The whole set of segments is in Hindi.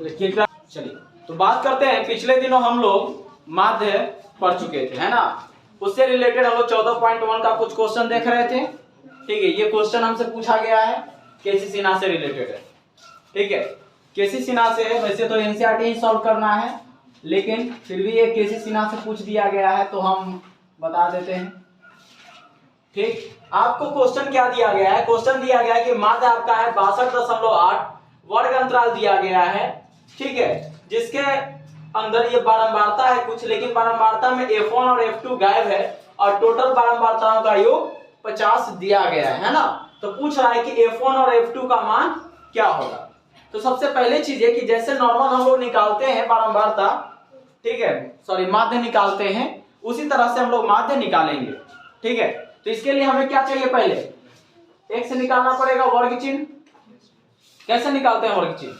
चलिए तो बात करते हैं, पिछले दिनों हम लोग माध्य पढ़ चुके थे, है ना। उससे रिलेटेड हम लोग 14.1 का कुछ क्वेश्चन देख रहे थे। ठीक है, ये क्वेश्चन हमसे पूछा गया है, केसी सिन्हा से रिलेटेड है। ठीक है, केसी सिन्हा से वैसे तो एनसीईआरटी ही सॉल्व करना है, लेकिन फिर भी ये केसी सिन्हा से पूछ दिया गया है तो हम बता देते हैं। ठीक, आपको क्वेश्चन क्या दिया गया है? क्वेश्चन दिया गया है कि माध्य आपका है 62.8 वर्ग अंतराल दिया गया है। ठीक है, जिसके अंदर ये बारंबारता है कुछ, लेकिन बारंबारता में F1 और F2 गायब है और टोटल बारंबारताओं का योग 50 दिया गया है ना। तो पूछ रहा है कि F1 और F2 का मान क्या होगा। तो सबसे पहले चीज है कि जैसे नॉर्मल हम लोग निकालते हैं बारंबारता, ठीक है, सॉरी माध्य निकालते हैं, उसी तरह से हम लोग माध्य निकालेंगे। ठीक है, तो इसके लिए हमें क्या चाहिए? पहले एक से निकालना पड़ेगा वर्ग चिन्ह। कैसे निकालते हैं वर्ग चिन्ह?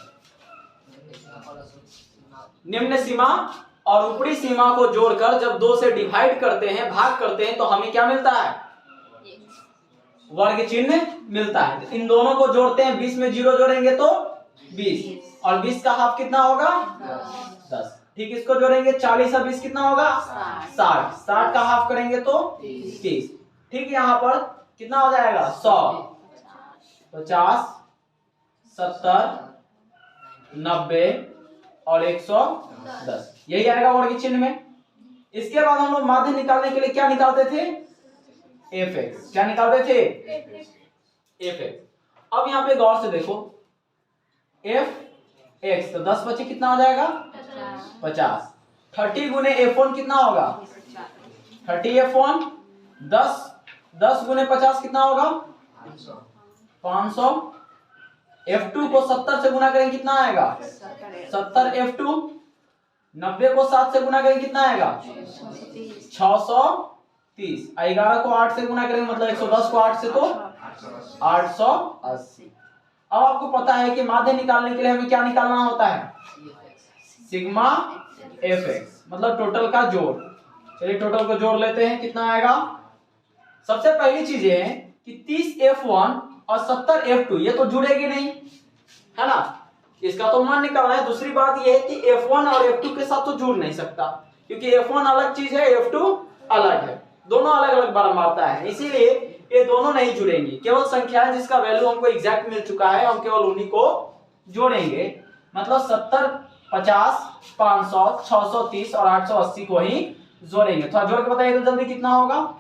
निम्न सीमा और ऊपरी सीमा को जोड़कर जब 2 से डिवाइड करते हैं, भाग करते हैं, तो हमें क्या मिलता है? वर्ग चिन्ह मिलता है। इन दोनों को जोड़ते हैं, 20 में 0 जोड़ेंगे तो 20, और 20 का हाफ कितना होगा? 10। ठीक, इसको जोड़ेंगे 40 और 20 कितना होगा? 60। 60 का हाफ करेंगे तो 30। ठीक, यहाँ पर कितना हो जाएगा? 100, 50, 70, 90 और 110, यही आएगा वर्ग चिन्ह में। इसके बाद हम लोग माध्य निकालने के लिए क्या निकालते थे? Fx। क्या निकालते थे? Fx। अब यहाँ पे गौर से देखो, Fx तो 10 बचे कितना हो जाएगा? 50। 30 गुने F1 कितना होगा? 30 F1। 10 गुने 50 कितना होगा? 500। F2 को 70 से गुना करेंगे कितना आएगा? 70 F2। 90 को 7 से गुना करेंगे कितना आएगा? 630। 11 को 8 से गुना करेंगे मतलब 110 को 8 से तो 880। अब आपको पता है कि माध्य निकालने के लिए हमें क्या निकालना होता है? सिग्मा Fx, मतलब टोटल का जोड़। चलिए टोटल को जोड़ लेते हैं, कितना आएगा? सबसे पहली चीज है कि 30 F1 और 70 F2 ये तो जुड़ेगी नहीं, है ना, इसका तो मान निकालना है। दूसरी बात ये है कि F1 और F2 के साथ तो जुड़ नहीं सकता, क्योंकि F1 अलग चीज है, F2 अलग है, दोनों अलग अलग बारंबारता है, इसीलिए ये दोनों नहीं जुड़ेंगी। केवल संख्या है जिसका वैल्यू हमको एग्जैक्ट मिल चुका है, हम केवल उन्हीं को जोड़ेंगे। मतलब 70, 50, 500, 630 और 880 को ही जोड़ेंगे। थोड़ा जोड़ के बताइए तो जल्दी कितना होगा?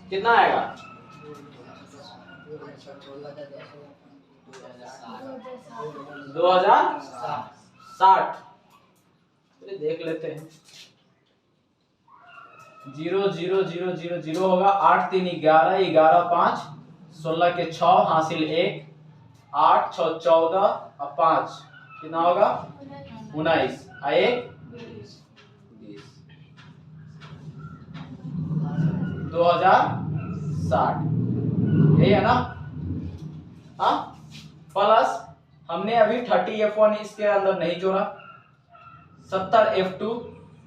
कितना आएगा? 2060। देख लेते हैं। 0 0 0 0 0 होगा। 8 3 11, 11 5, 16 के 6 हासिल 1, 8 6 14 और 5 कितना होगा? 19 और 1 20। 2060 यही है ना? हाँ, प्लस हमने अभी 30 F1 इसके अंदर नहीं जोड़ा, 70 F2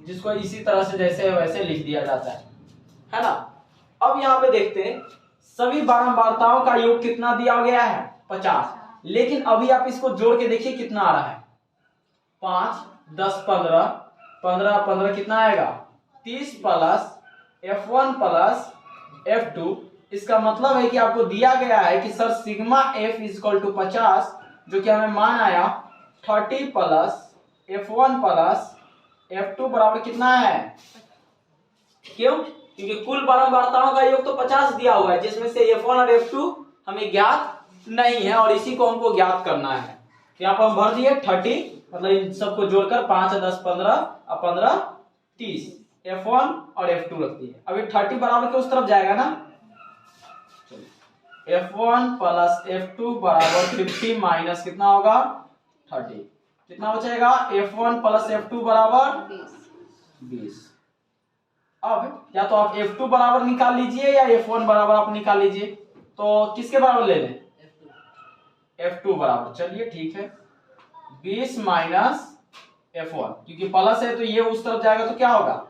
जिसको इसी तरह से जैसे वैसे लिख दिया जाता है ना। अब यहाँ पे देखते हैं, सभी बारंबारताओं का योग कितना दिया गया है? 50। लेकिन अभी आप इसको जोड़ के देखिए कितना आ रहा है? 5 10 15, 15 15 कितना आएगा? 30 प्लस F1 प्लस F2। इसका मतलब है कि आपको दिया गया है कि sir sigma F equal to 50, जो कि हमें मान आया 30 प्लस F1 प्लस F2 बराबर कितना है? क्यों? क्योंकि कुल बारंबारताओं का योग तो 50 दिया हुआ है, जिसमें से F1 और F2 हमें ज्ञात नहीं है और इसी को हमको ज्ञात करना है। यहाँ पर हम भर दिए 30, मतलब इन सबको जोड़कर 5 10 15 और 15 30, F1 और F2 रख दिए। अभी 30 बराबर के उस तरफ जाएगा ना, F1 प्लस F2 बराबर 50 माइनस कितना होगा? 30। कितना बचेगा? F1 प्लस F2 बराबर 20। अब या तो आप F2 बराबर निकाल लीजिए या F1 बराबर आप निकाल लीजिए। तो किसके बराबर ले लें? F2 बराबर। चलिए ठीक है, 20 माइनस F1, क्योंकि प्लस है तो ये उस तरफ जाएगा तो क्या होगा?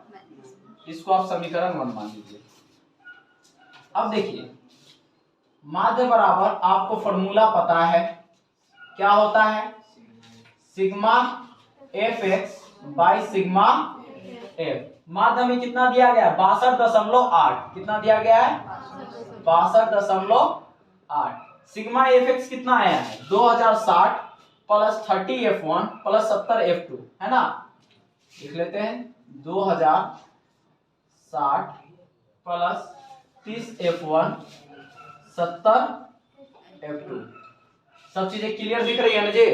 इसको आप समीकरण 1 मान लीजिए। अब देखिए माध्य बराबर आपको फॉर्मूला पता है, क्या होता है, sigma F x by sigma F. माध्य में कितना दिया गया है, 62.8। कितना दिया गया है, 62.8। सिग्मा एफ एक्स कितना आया है, 2060 प्लस 30f1 प्लस 70f2 है ना। लिख लेते हैं 2060 प्लस 30f1 70f2। सब चीजें क्लियर दिख रही है ना जी।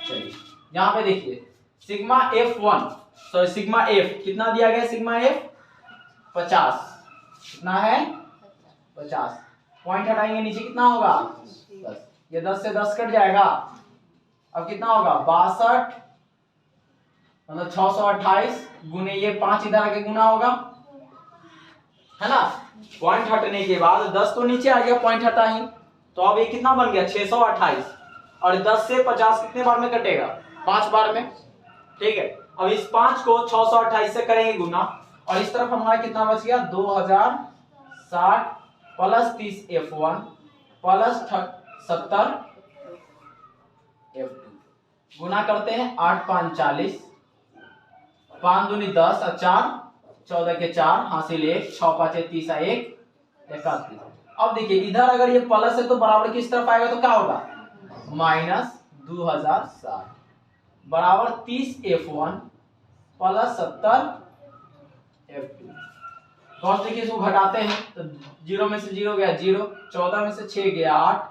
चलिए यहां पे देखिए sigma f1 sorry sigma f कितना दिया गया, सिग्मा f 50। कितना है, 50। पॉइंट हटाएंगे नीचे कितना होगा 10। ये 10 से 10 कट जाएगा। अब कितना होगा 62 मतलब 628 गुने ये 5 इधर आके गुना होगा है ना। पॉइंट हटने के बाद 10 तो नीचे आ गया पॉइंट हटा ही, तो अब ये कितना बन गया 628। और 10 से 50 कितने बार में कटेगा, 5 बार में। ठीक है, अब इस 5 को 628 से करेंगे गुना, और इस तरफ हमारा कितना बच गया 2060 प्लस 30f1 प्लस 70f2। गुना करते हैं 8 5 40, 5 दूनी 10 और 4 14 के 4 हासिल 1, 6 5 30 1 31। अब देखिए इधर अगर ये प्लस है तो बराबर किस तरफ आएगा, तो क्या होगा माइनस 2060 बराबर 30f1 प्लस 70f2। तो देखिए इसको घटाते हैं तो 0 में से 0 गया 0, 14 में से 6 गया 8,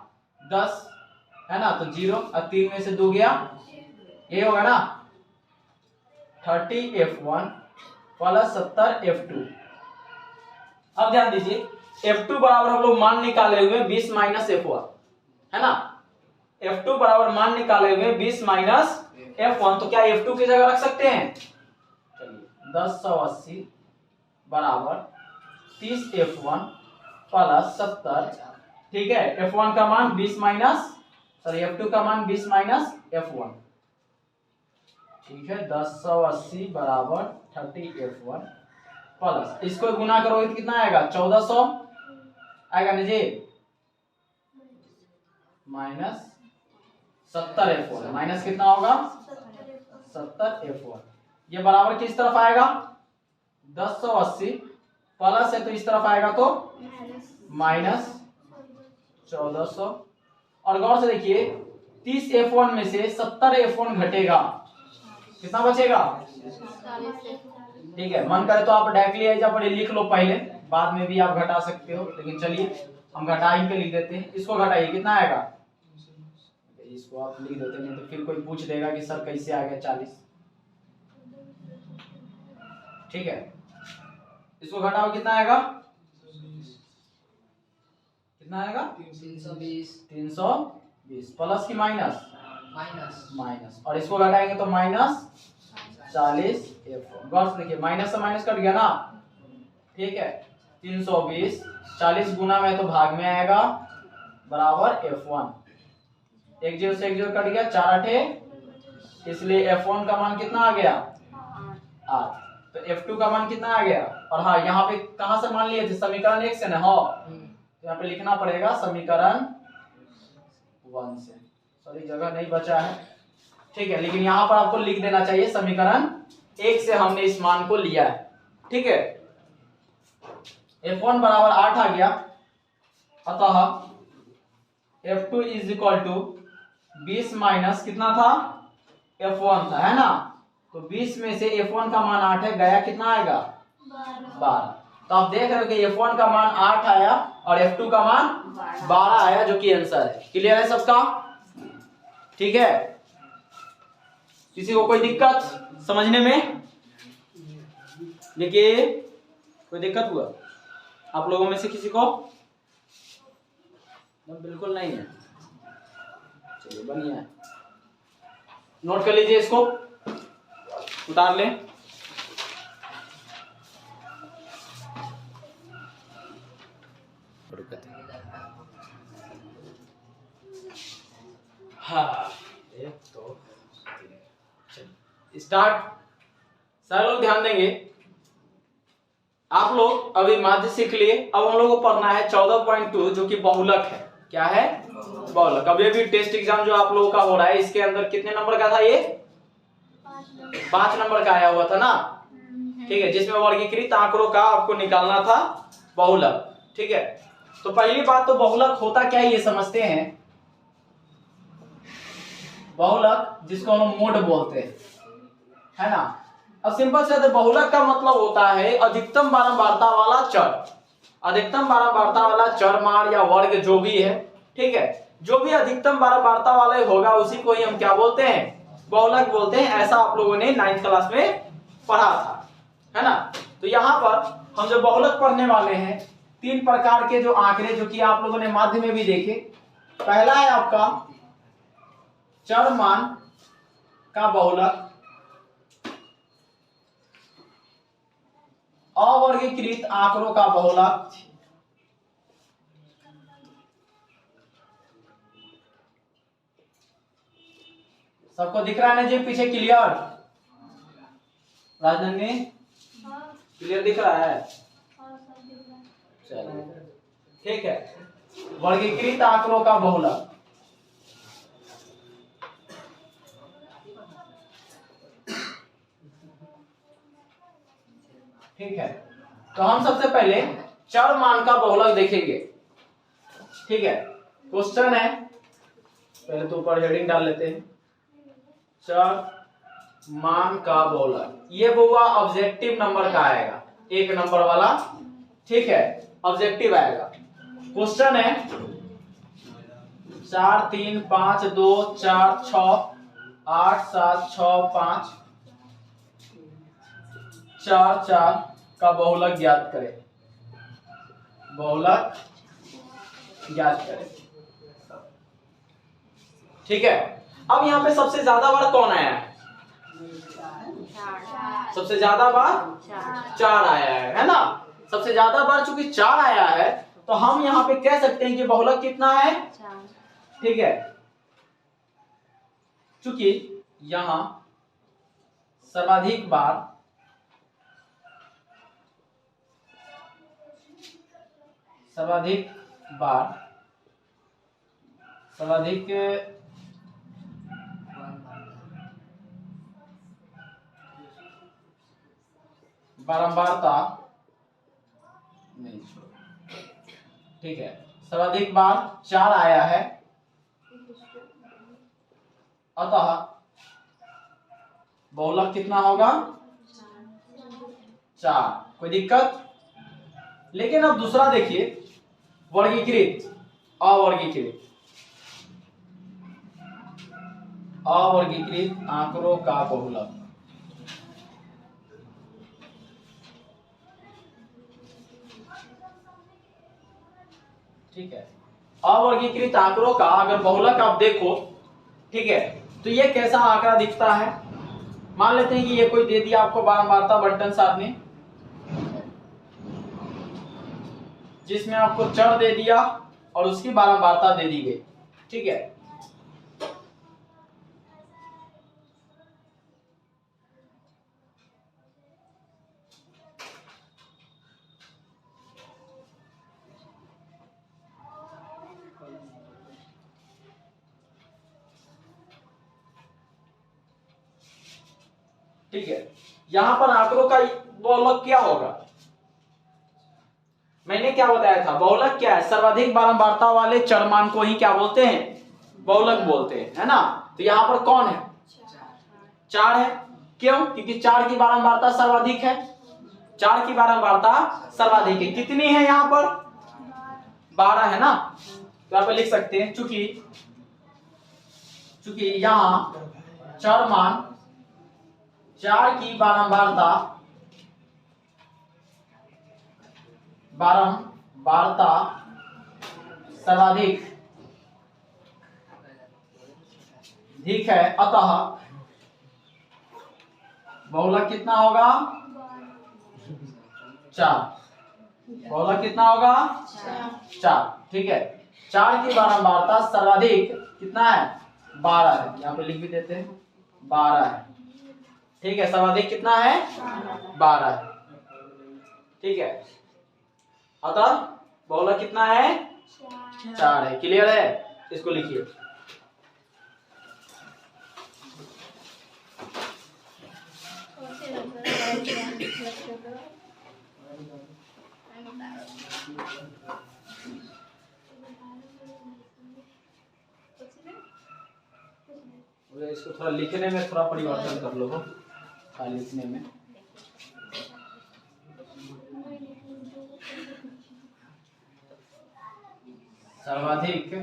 10 है ना, तो 0 और 3 में से 2 गया, ये होगा ना 30f1 प्लस 70f2। अब ध्यान दीजिए f2 बराबर हम लोग मान निकाले हुए 20 माइनस f1 है ना। f2 बराबर मान निकाले हुए 20 माइनस f1, तो क्या f2 की जगह रख सकते हैं, चलिए 1080 बराबर 30f1 प्लस 70। ठीक है, f1 का मान 20 माइनस सॉरी f2 का मान 20 माइनस f1। ठीक है 1080 बराबर 30f1 प्लस इसको गुना करोगे तो कितना आएगा 1400 आएगा ना जी, माइनस 70f1 माइनस कितना होगा 70f1। ये बराबर किस तरफ आएगा 1080 प्लस है तो इस तरफ आएगा तो माइनस 1400। और गौर से देखिए 30f1 में से 70f1 घटेगा, कितना बचेगा, ठीक है। मन करे तो आप डायरेक्टली ऐजा पर लिख लो पहले, बाद में भी आप घटा सकते हो, लेकिन चलिए हम घटाई पे लिख देते हैं। इसको घटाइए कितना आएगा, इसको आप लिख देते, नहीं तो फिर कोई पूछ देगा कि सर कैसे आ गया 40। ठीक है, इसको घटाओ कितना आएगा, कितना आएगा 320 प्लस की माइनस माइनस, और इसको घटाएंगे तो माइनस 40 f1। गौर से देखिए माइनस से माइनस कट गया ना। ठीक है 320 40 गुना में तो भाग में आएगा बराबर f1। एक जीरो से एक जीरो कट गया, 4 8, इसलिए f1 का मान कितना आ गया 8। तो f2 का मान कितना आ गया, और हाँ यहाँ पे कहां से मान लिए थे, समीकरण 1 से ना, हो तो यहाँ पे लिखना पड़ेगा समीकरण 1 से। सॉरी जगह नहीं बचा है, ठीक है, लेकिन यहाँ पर आपको लिख देना चाहिए समीकरण 1 से हमने इस मान को लिया है। ठीक है, f1 बराबर 8 आ गया, अतः f2 is equal to 20 minus कितना था f1 था, है ना। तो 20 में से f1 का मान 8 है, गया कितना आएगा 12। तो आप देख रहे हो कि f1 का मान 8 आया और f2 का मान 12 आया, जो कि आंसर है। क्लियर है सबका, ठीक है। किसी को कोई दिक्कत समझने में, देखिए कोई दिक्कत हुआ आप लोगों में से किसी को, बिल्कुल नहीं है, चलिए बढ़िया है। नोट कर लीजिए, इसको उतार लें। हाँ एक तो स्टार्ट। सारे लोग ध्यान देंगे। आप लोग अभी माध्य सीख लिए, अब हम लोग को पढ़ना है 14.2 जो कि बहुलक है। क्या है? बहुलक। अभी भी टेस्ट एग्जाम जो आप लोगों का हो रहा है इसके अंदर कितने नंबर का था ये? 5 नंबर का आया हुआ था ना। ठीक है, जिसमें वर्गीकृत आंकड़ों का आपको निकालना था बहुलक। ठीक है, तो पहली बात तो बहुलक होता क्या है ये समझते हैं। बहुलक जिसको हम मोड बोलते हैं, है ना। अब सिंपल से बहुलक का मतलब होता है अधिकतम बारंबारता वाला चर। अधिकतम बारंबारता वाला चर, मान या वर्ग जो भी है, ठीक है, जो भी अधिकतम बारंबारता वाला होगा उसी को ही हम क्या बोलते हैं? बहुलक बोलते हैं। ऐसा आप लोगों ने 9th क्लास में पढ़ा था, है ना। तो यहाँ पर हम जो बहुलक पढ़ने वाले हैं 3 प्रकार के जो आंकड़े जो कि आप लोगों ने माध्य में भी देखे। पहला है आपका चर मान का बहुलक, अवर्गीकृत आंकड़ों का बहुलक, सबको दिख रहा है ना जी पीछे? क्लियर राजनंदिनी? क्लियर दिख रहा है? चलिए ठीक है। वर्गीकृत आंकड़ों का बहुलक, ठीक है। तो हम सबसे पहले चर मान का बहुलक देखेंगे। ठीक है, क्वेश्चन है, पहले तो ऊपर हेडिंग डाल लेते हैं। चर मान का बहुलक, ये बुआ ऑब्जेक्टिव नंबर का आएगा, 1 नंबर वाला। ठीक है, ऑब्जेक्टिव आएगा। क्वेश्चन है 4 3 5 2 4 6 8 7 6 5 4 4 का बहुलक ज्ञात करें। बहुलक ज्ञात करें। ठीक है, अब यहाँ पे सबसे ज्यादा बार कौन आया है? सबसे ज्यादा बार 4 आया है ना। सबसे ज्यादा बार चूंकि 4 आया है तो हम यहाँ पे कह सकते हैं कि बहुलक कितना है? 4। ठीक है, चूंकि यहाँ सर्वाधिक बार सर्वाधिक बारंबारता नहीं, ठीक है, सर्वाधिक बार 4 आया है, अतः बहुलक कितना होगा? 4। कोई दिक्कत? लेकिन अब दूसरा देखिए, वर्गीकृत अवर्गीकृत आंकड़ों का बहुलक। ठीक है, अवर्गीकृत आंकड़ों का अगर बहुलक आप देखो, ठीक है, तो ये कैसा आंकड़ा दिखता है? मान लेते हैं कि ये कोई दे दिया आपको बारंबारता बंटन साहब ने, जिसमें आपको चर दे दिया और उसकी बारंबारता दे दी गई। ठीक है, ठीक है, यहां पर आंकड़ों का बहुलक क्या होगा? मैंने क्या बताया था? बहुलक क्या है? सर्वाधिक बारंबारता वाले चर मान को ही क्या बोलते हैं? बहुलक बोलते हैं, है ना। तो यहां पर कौन है? 4 है। क्यों? क्योंकि 4 की बारंबारता सर्वाधिक है। 4 की बारंबारता सर्वाधिक है। कितनी है यहां पर? 12 है ना। तो यहां पर लिख सकते हैं चूंकि यहां चर मान 4 की बारंबारता सर्वाधिक ठीक है, अतः बहुलक कितना होगा? 4। बहुलक कितना होगा? 4। ठीक है, 4 की बारंबारता सर्वाधिक कितना है? 12 है। यहाँ पे लिख भी देते हैं 12 है। ठीक है, सर्वाधिक कितना है? 12। ठीक है, अतः बहुलक कितना है? 4 है। क्लियर है? इसको लिखिए। इसको थोड़ा लिखने में थोड़ा परिवर्तन कर लो, लिखने में। सर्वाधिक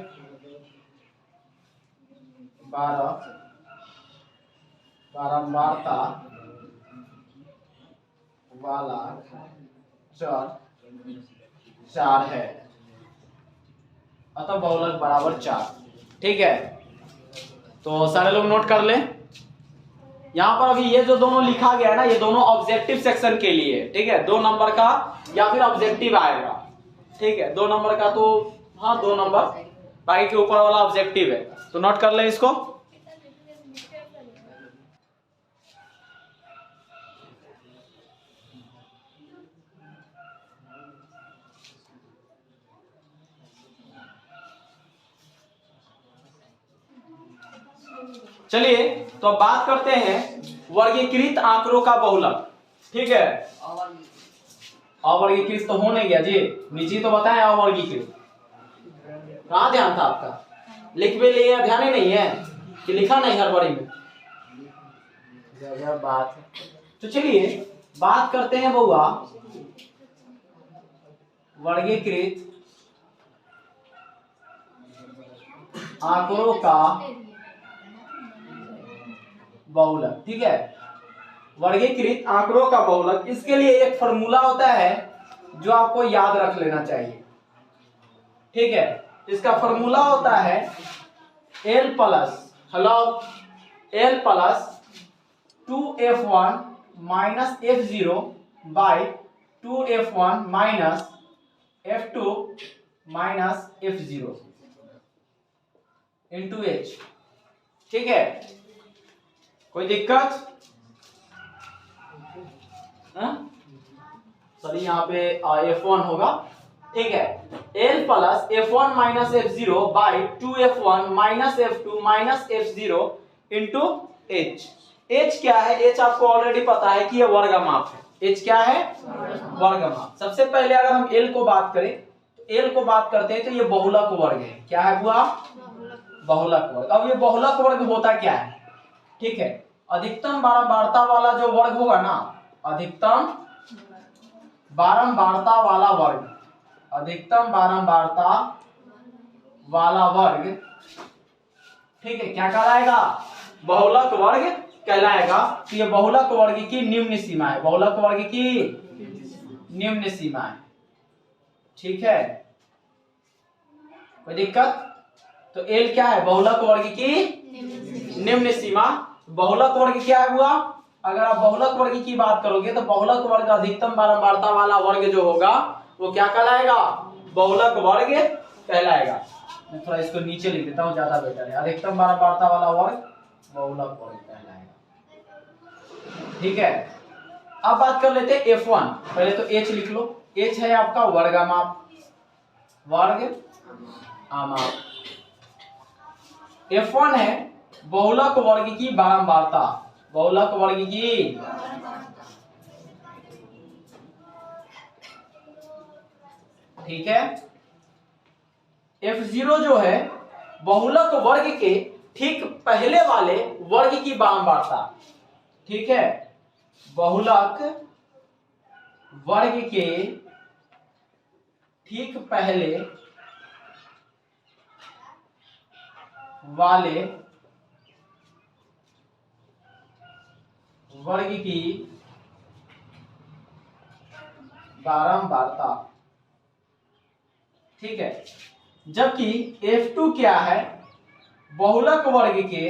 12 बारंबारता वाला चर 4 है, अतः बहुलक बराबर 4। ठीक है, तो सारे लोग नोट कर लें। यहाँ पर अभी ये जो दोनों लिखा गया है ना, ये दोनों ऑब्जेक्टिव सेक्शन के लिए। ठीक है, 2 नंबर का या फिर ऑब्जेक्टिव आएगा। ठीक है, 2 नंबर का तो हाँ 2 नंबर, बाकी के ऊपर वाला ऑब्जेक्टिव है, तो नोट कर लें इसको। चलिए, तो अब बात करते हैं वर्गीकृत आंकड़ों का बहुलक। ठीक है, अवर्गीकृत तो हो नहीं गया जी, नीचे तो बताएं अवर्गीकृत। कहाँ ध्यान था आपका? लिख भी लिया, ध्यान ही नहीं है कि लिखा नहीं हड़बड़ी में? जब बात है तो चलिए बात करते हैं बउआ वर्गीकृत आंकड़ों का बहुलक। ठीक है, वर्गीकृत आंकड़ों का बहुलक, इसके लिए एक फॉर्मूला होता है जो आपको याद रख लेना चाहिए। ठीक है, इसका फॉर्मूला होता है L plus L plus 2f1 minus f0 by 2f1 minus f2 minus f0 into h। ठीक है, कोई दिक्कत? सॉरी, यहाँ पे f1 होगा। ठीक है, L plus f1 minus f0 by 2f1 minus f2 minus f0 into h। h क्या है? h आपको ऑलरेडी पता है कि ये वर्ग माप है। h क्या है? वर्ग माप। सबसे पहले अगर हम L को बात करें तो L को बात करते हैं तो ये बहुलक वर्ग है। क्या है बुआ? बहुलक वर्ग। अब ये बहुलक वर्ग होता क्या है? ठीक है, अधिकतम बारंबारता वाला जो वर्ग होगा ना, अधिकतम बारंबारता वाला वर्ग, अधिकतम बारंबारता वाला वर्ग, ठीक है, क्या कहलाएगा? बहुलक वर्ग कहलाएगा। तो ये बहुलक वर्ग की निम्न सीमा है, बहुलक वर्ग की निम्न सीमा है। ठीक है, कोई दिक्कत? तो L क्या है? बहुलक वर्ग की निम्न सीमा। बहुलक वर्ग क्या है हुआ? अगर आप बहुलक वर्ग की बात करोगे तो बहुलक वर्ग अधिकतम बारंबारता वाला वर्ग जो होगा वो क्या कहलाएगा? बहुलक वर्ग कहलाएगा। मैं थोड़ा इसको नीचे लिख देता हूं, ज्यादा बेटर है। अधिकतम बारंबारता वाला वर्ग बहुलक वर्ग कहलाएगा। ठीक है, अब बात कर लेते हैं F1। पहले तो H लिख लो। H है आपका वर्गमाप, वर्गमाप। F1 है बहुलक वर्ग की बारंबारता, बहुलक वर्ग की ठीक है। F0 जो है बहुलक वर्ग के ठीक पहले वाले वर्ग की बारंबारता। ठीक है, बहुलक वर्ग के ठीक पहले वाले वर्ग की बारंबारता। ठीक है, जबकि F2 क्या है? बहुलक वर्ग के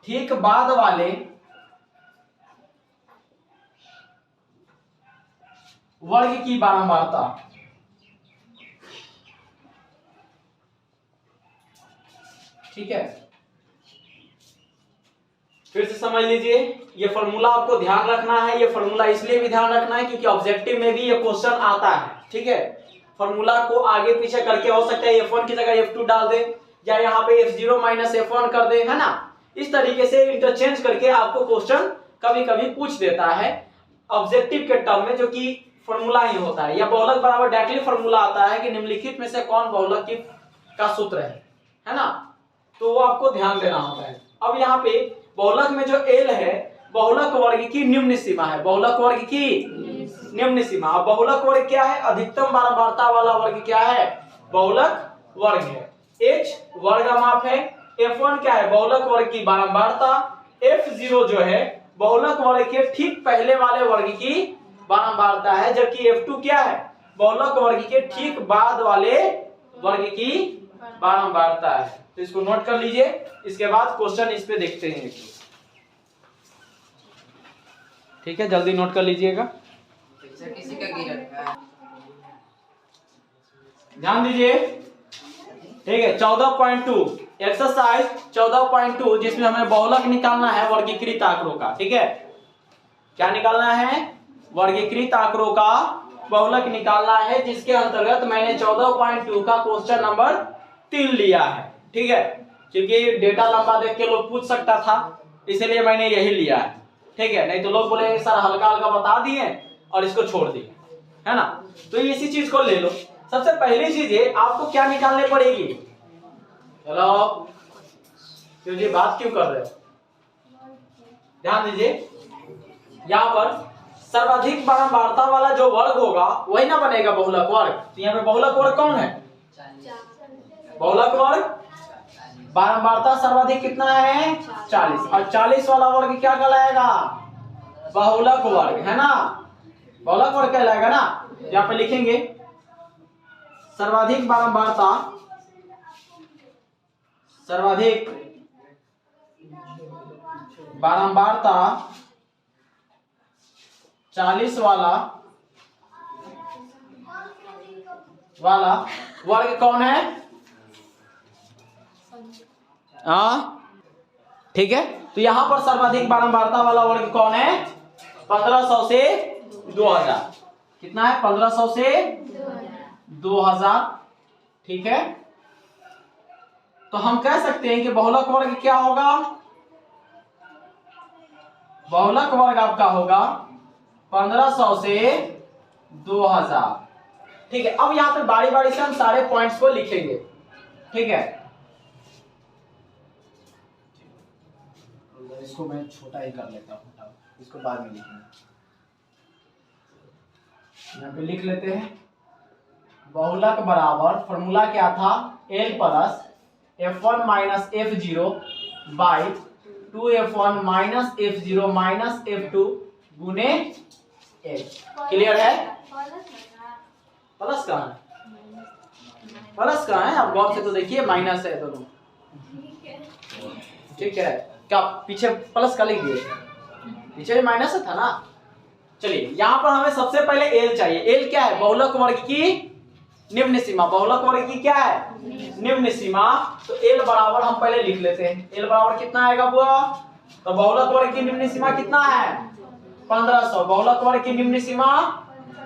ठीक बाद वाले वर्ग की बारंबारता। ठीक है, फिर से समझ लीजिए, ये फॉर्मूला आपको ध्यान रखना है। ये फॉर्मूला इसलिए भी ध्यान रखना है क्योंकि ऑब्जेक्टिव में भी ये क्वेश्चन आता है। ठीक है, फॉर्मूला को आगे पीछे करके हो सकता है F1 की जगह F2 डाल दे, या यहाँ पे F0 माइनस F1 कर दे, है ना। इस तरीके से इंटरचेंज करके आपको क्वेश्चन कभी कभी पूछ देता है ऑब्जेक्टिव के टर्म में, जो कि फॉर्मूला ही होता है। या बहुलक बराबर डायरेक्टली फॉर्मूला आता है कि निम्नलिखित में से कौन बहुलक का सूत्र है ना, तो वो आपको ध्यान देना होता है। अब यहाँ पे बहुलक में जो L है, बहुलक वर्ग की निम्न सीमा है, बहुलक वर्ग की निम्न सीमा। अब बहुलक वर्ग क्या है? अधिकतम बारंबारता वाला वर्ग क्या है? बहुलक वर्ग है। H वर्ग माप है, F1 क्या है? बहुलक वर्ग की बारंबारता, F0 जो है बहुलक वर्ग के ठीक पहले वाले वर्ग की बारंबारता है, जबकि F2 क्या है? बहुलक वर्ग के ठीक बाद वाले वर्ग की बारंबारता है। तो इसको नोट कर लीजिए, इसके बाद क्वेश्चन इस पे देखते हैं। ठीक है, जल्दी नोट कर लीजिएगा, किसी का गिरा है, ध्यान दीजिए। ठीक है, 14.2 एक्सरसाइज 14.2, जिसमें हमें बहुलक निकालना है वर्गीकृत आंकड़ों का। ठीक है, क्या निकालना है? वर्गीकृत आंकड़ों का बहुलक निकालना है, जिसके अंतर्गत मैंने 14.2 का क्वेश्चन नंबर 3 लिया है। ठीक है, क्योंकि डेटा लंबा देख के लोग पूछ सकता था, इसलिए मैंने यही लिया है। ठीक है, नहीं तो लोग बोलेंगे सर हल्का हल्का बता दिए और इसको छोड़ दिए, है ना। तो इसी चीज को ले लो। सबसे पहली चीज है, आपको क्या निकालने पड़ेगी? हेलो, क्यों जी बात क्यों कर रहे हो? ध्यान दीजिए, यहाँ पर सर्वाधिक बारंबारता वाला जो वर्ग होगा वही ना बनेगा बहुलक वर्ग। तो यहाँ पे बहुलक वर्ग कौन है? बहुलक वर्ग बारंबारता सर्वाधिक कितना है? 40, और 40 वाला वर्ग क्या कहलाएगा? बहुलक वर्ग, है ना। बहुलक वर्ग कहलाएगा ना। यहाँ पे लिखेंगे सर्वाधिक बारंबारता, सर्वाधिक बारंबारता 40 वाला वर्ग कौन है? ठीक है, तो यहां पर सर्वाधिक बारंबारता वाला वर्ग कौन है? 1500 से 2000। कितना है? 1500 से 2000। ठीक है, तो हम कह सकते हैं कि बहुलक वर्ग क्या होगा? बहुलक वर्ग आपका होगा 1500 से 2000। ठीक है, अब यहां पे बारी बारी से हम सारे पॉइंट्स को लिखेंगे। ठीक है, इसको मैं छोटा ही कर लेता हूं, इसको बाद में लिखेंगे। यहाँ पे लिख लेते हैं बहुलक बराबर, फॉर्मूला क्या था? L plus F1 minus F0 by 2F1 minus F0 minus F2 गुने H। क्लियर है? प्लस कहाँ है? प्लस कहाँ है? आप गौर से तो देखिए, माइनस है दोनों। ठीक है, क्या पीछे प्लस का लिख दिए? पीछे माइनस था ना। चलिए, यहां पर हमें सबसे पहले L चाहिए। L क्या है? बहुलक वर्ग की निम्न सीमा। बहुलक वर्ग की क्या है? निम्न सीमा। तो L बराबर हम पहले लिख लेते हैं। L बराबर कितना आएगा बुआ? तो बहुलक वर्ग की निम्न सीमा कितना है? 1500। बहुलक वर्ग की निम्न सीमा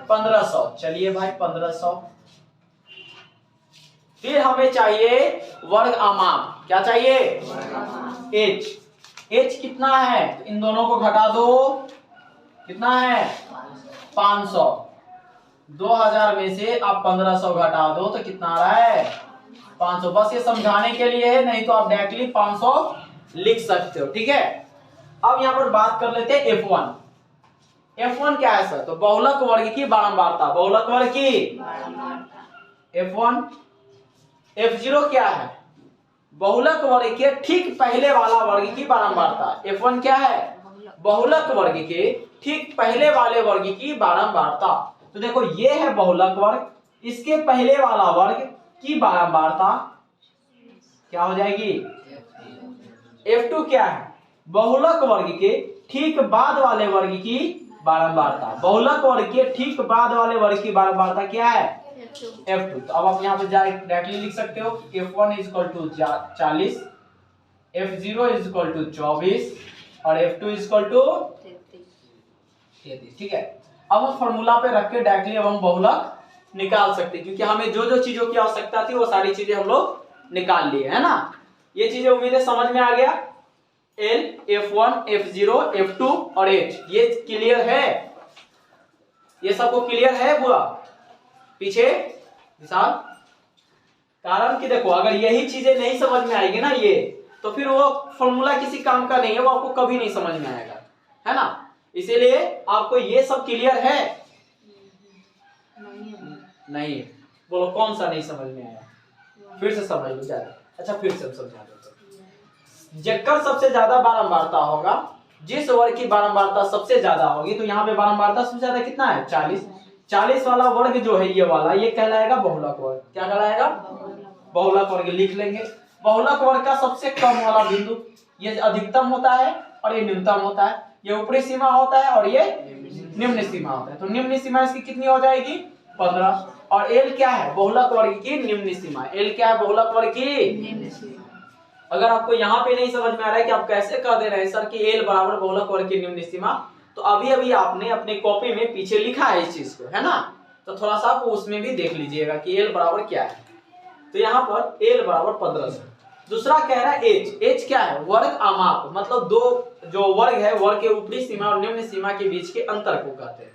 1500। चलिए भाई 1500। फिर हमें चाहिए वर्ग अमाप। क्या चाहिए? H। H कितना है? तो इन दोनों को घटा दो। कितना है? 500। 2000 में से आप 1500 घटा दो तो कितना आ रहा है? 500। बस ये समझाने के लिए है, नहीं तो आप डायरेक्टली 500 लिख सकते हो। ठीक है, अब यहां पर बात कर लेते हैं F1। F1 क्या है सर? तो बहुलक वर्ग की बारंबारता। बहुलक वर्ग की F1। F0 क्या है? बहुलक वर्ग के ठीक पहले वाला वर्ग की बारंबारता। F1 क्या है? बहुलक वर्ग के ठीक पहले वाले वर्ग की बारंबारता। तो देखो ये है बहुलक वर्ग, इसके पहले वाला वर्ग की बारंबारता क्या हो जाएगी? F2 क्या है? बहुलक वर्ग के ठीक बाद वाले वर्ग की बारंबारता। बहुलक वर्ग के ठीक बाद वाले वर्ग की बारंबारता क्या है? F2। तो अब आप यहाँ पे डायरेक्टली लिख सकते हो F1 equal to 40 F0 is equal to 24 और F2 इज इक्वल टू 33। ठीक है, अब हम फॉर्मूला पे रख के डायरेक्टली अब हम बहुलक निकाल सकते हैं, क्योंकि हमें जो जो चीजों की आवश्यकता थी वो सारी चीजें हम लोग निकाल लिए है ना। ये चीजें उम्मीद है समझ में आ गया। L, F1, F0, F2 और H ये क्लियर है, ये सबको क्लियर है बुआ पीछे विशाल। कारण कि देखो अगर यही चीजें नहीं समझ में आएगी ना ये, तो फिर वो फॉर्मूला किसी काम का नहीं है, वो आपको कभी नहीं समझ में आएगा, है ना। इसीलिए आपको ये सब क्लियर है। नहीं बोलो कौन सा नहीं समझ में आया, फिर से समझ लो ज्यादा। अच्छा फिर से समझा दो। जेकर सबसे ज्यादा बारंबारता होगा, जिस वर्ग की बारंबारता सबसे ज्यादा होगी, तो यहाँ पे बारंबारता सबसे ज्यादा कितना है 40। 40 वाला वर्ग जो है ये वाला, ये कहलाएगा बहुलक वर्ग। क्या कहलाएगा? बहुलक वर्ग। लिख लेंगे बहुलक वर्ग का सबसे कम वाला बिंदु, ये अधिकतम होता है और ये न्यूनतम होता है, ये ऊपरी सीमा होता है और ये निम्न सीमा होता है। तो निम्न सीमा इसकी कितनी हो जाएगी 15। और एल क्या है? बहुलक वर्ग की निम्न सीमा। एल क्या है? बहुलक वर्ग की निम्न सीमा। अगर आपको यहाँ पे नहीं समझ में आ रहा है कि आप कैसे कह दे रहे हैं सर कि एल बराबर बहुलक वर्ग की निम्न सीमा, तो अभी अभी आपने अपने कॉपी में पीछे लिखा है इस चीज को, है ना। तो थोड़ा सा आप उसमें भी देख लीजिएगा कि एल बराबर क्या है। तो यहाँ पर एल बराबर 1500। दूसरा कह रहा है एच। एच क्या है? वर्ग अमाप, मतलब दो जो वर्ग है, वर्ग के ऊपरी सीमा और निम्न सीमा के बीच के अंतर को कहते हैं।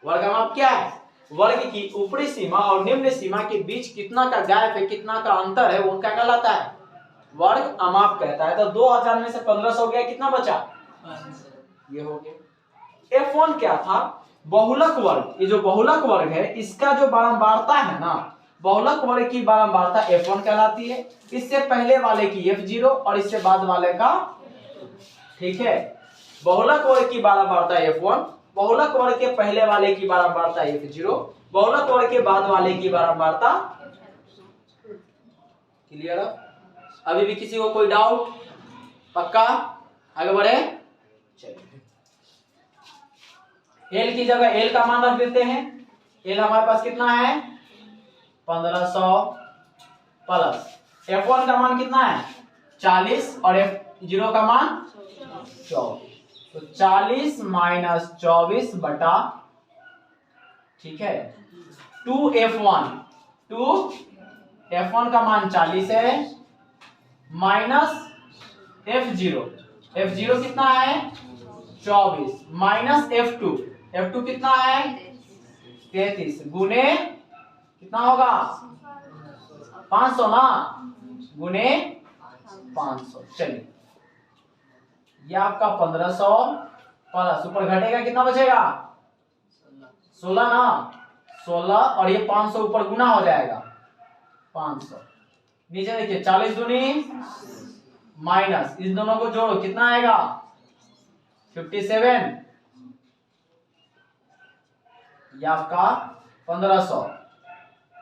वर्ग अमाप क्या है? वर्ग की ऊपरी सीमा और निम्न सीमा के बीच कितना का गैप है, कितना का अंतर है, वो क्या कहलाता है? वर्ग अमाप कहता है। तो 2000 में से 1500 गया, कितना बचा? ये हो गया। F1 क्या था? बहुलक वर्ग। ये जो बहुलक वर्ग है इसका जो बारंबारता है ना, बहुलक वर्ग की बारंबारता F1 कहलाती है। इससे पहले वाले की F0 और इससे बाद वाले का, ठीक है। बहुलक वर्ग की बारंबारता F1, बहुलक वर्ग के पहले वाले की बारंबारता F0, बहुलक वर्ग के बाद वाले की बारंबारता। क्लियर है? अभी भी किसी को कोई डाउट? पक्का? आगे बढ़े। चलिए, एल की जगह एल का मान रख देते हैं। एल हमारे पास कितना है? 1500 प्लस F1 का मान कितना है? 40 और F0 का मान 24। तो 40 माइनस 24 बटा, ठीक है, 2F1। 2F1 का मान 40 है माइनस F0। F0 कितना है? 24 माइनस F2। F2 कितना है? 33 गुने कितना होगा? 500 ना, गुने 500। चलिए, ये आपका 1500 प्लस ऊपर घटेगा कितना बचेगा? 16 ना, 16 और ये 500 ऊपर गुना हो जाएगा 500। नीचे देखिए 40 दूनी माइनस, इस दोनों को जोड़ो कितना आएगा? 57। ये आपका 1500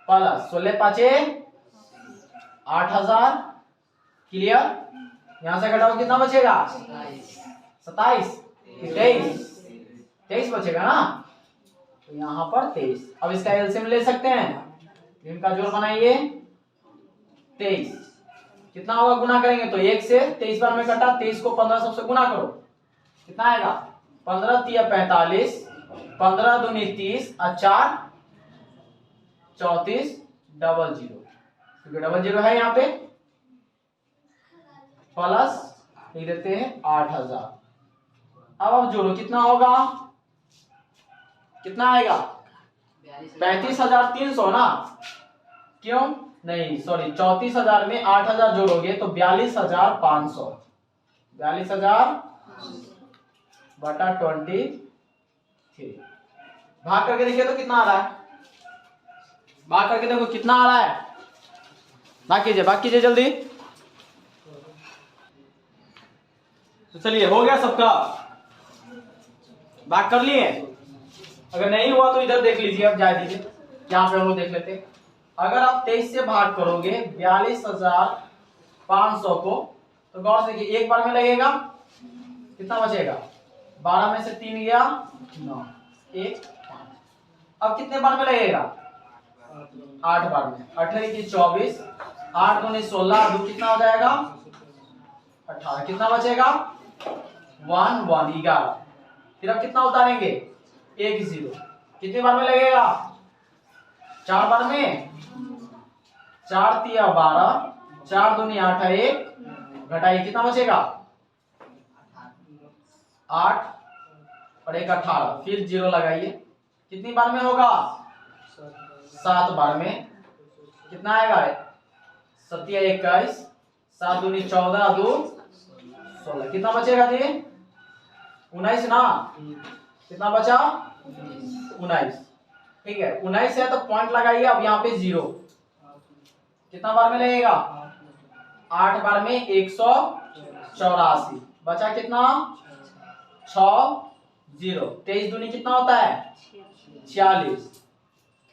प्लस 16 पाँचे 8000। क्लियर? यहां से घटाओ कितना बचेगा? 27 23 बचेगा ना, तो यहां पर 23। अब इसका एलसीएम ले सकते हैं, इनका जोड़ बनाइए 23। कितना होगा गुना करेंगे तो 1 से 23 बार में कटा, 23 को 1500 से गुना करो, कितना आएगा? 15 तिया 45, 15 दूनी 30 और 4 34 00, क्योंकि 00 है यहाँ पे, प्लस लिख देते हैं 8000। अब आप जोड़ो कितना होगा? कितना आएगा? 35300 ना, क्यों नहीं, सॉरी 34000 में 8000 जोड़ोगे तो 42500। 42000 बटा 23। भाग करके देखिए तो कितना आ रहा है? भाग करके देखो कितना आ रहा है। भाग कीजिए जल्दी। तो चलिए, हो गया सबका? भाग कर लिए? अगर नहीं हुआ तो इधर देख लीजिए, अब जा दीजिए, यहाँ पे हम लोग देख लेते। अगर आप 23 से भाग करोगे 42500 को, तो गौर से एक बार में लगेगा, कितना बचेगा? 12 में से 3 गया 9, 1 5। अब कितने बार में लगेगा? 8 बार में। 18 की 24, 8 दूनी 16, 2 कितना हो जाएगा? 18, कितना बचेगा 1 1 11। फिर अब कितना उतारेंगे 1 0, कितनी बार में लगेगा 4 बार में, 4 तिया 12, 4 दूनी 8 है 1, घटाइए कितना बचेगा 8 और 1 18, फिर 0 लगाइए, कितनी बार में होगा 7 बार में, कितना आएगा 7 या 21, 7 दूनी 14, 2 16, कितना बचेगा जी 19 ना, कितना बचा 19। ठीक है 19 है तो पॉइंट लगाइए, अब यहाँ पे 0, कितना बार में लगेगा 8 बार में 184, बचा कितना 6 0, 23 दूनी कितना होता है 46।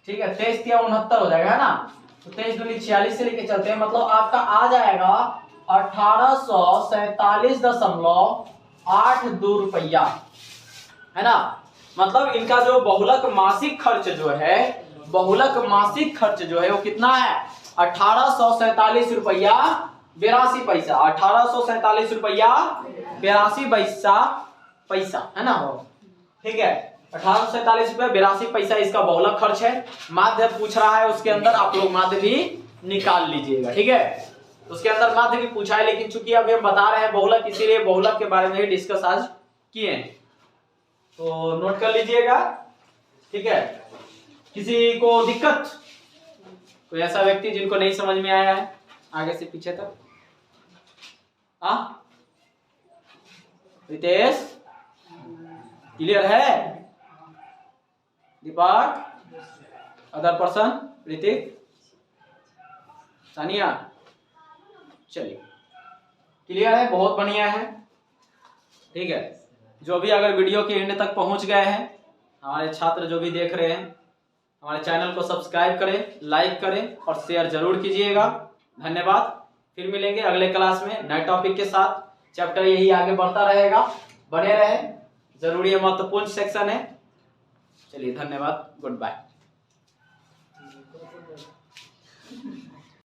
ठीक है 23 या 69 हो जाएगा है ना, तो 23 दूनी 46 से लेके चलते हैं, मतलब आपका आ जाएगा 1847.82 रुपया, है ना। मतलब इनका जो बहुलक मासिक खर्च जो है, बहुलक मासिक खर्च जो है वो कितना है 1847 रुपया 82 पैसा, 1847 रुपया 82 पैसा, है ना। ठीक है 1847 रुपया 82 पैसा इसका बहुलक खर्च है। माध्य पूछ रहा है, उसके अंदर आप लोग माध्य भी निकाल लीजिएगा। ठीक है उसके अंदर माध्य भी पूछा है, लेकिन चूंकि अभी हम बता रहे हैं बहुलक, इसीलिए बहुलक के बारे में ही डिस्कस आज किए हैं, तो नोट कर लीजिएगा। ठीक है किसी को दिक्कत, कोई ऐसा व्यक्ति जिनको नहीं समझ में आया है आगे से पीछे तक, रितेश क्लियर है, दीपक, अदर पर्सन, ऋतिक, सानिया, चलिए क्लियर है, बहुत बढ़िया है। ठीक है जो भी अगर वीडियो के एंड तक पहुंच गए हैं, हमारे छात्र जो भी देख रहे हैं, हमारे चैनल को सब्सक्राइब करें, लाइक करें और शेयर जरूर कीजिएगा। धन्यवाद। फिर मिलेंगे अगले क्लास में नए टॉपिक के साथ। चैप्टर यही आगे बढ़ता रहेगा, बने रहे, जरूरी है, महत्वपूर्ण सेक्शन है। चलिए धन्यवाद, गुड बाय।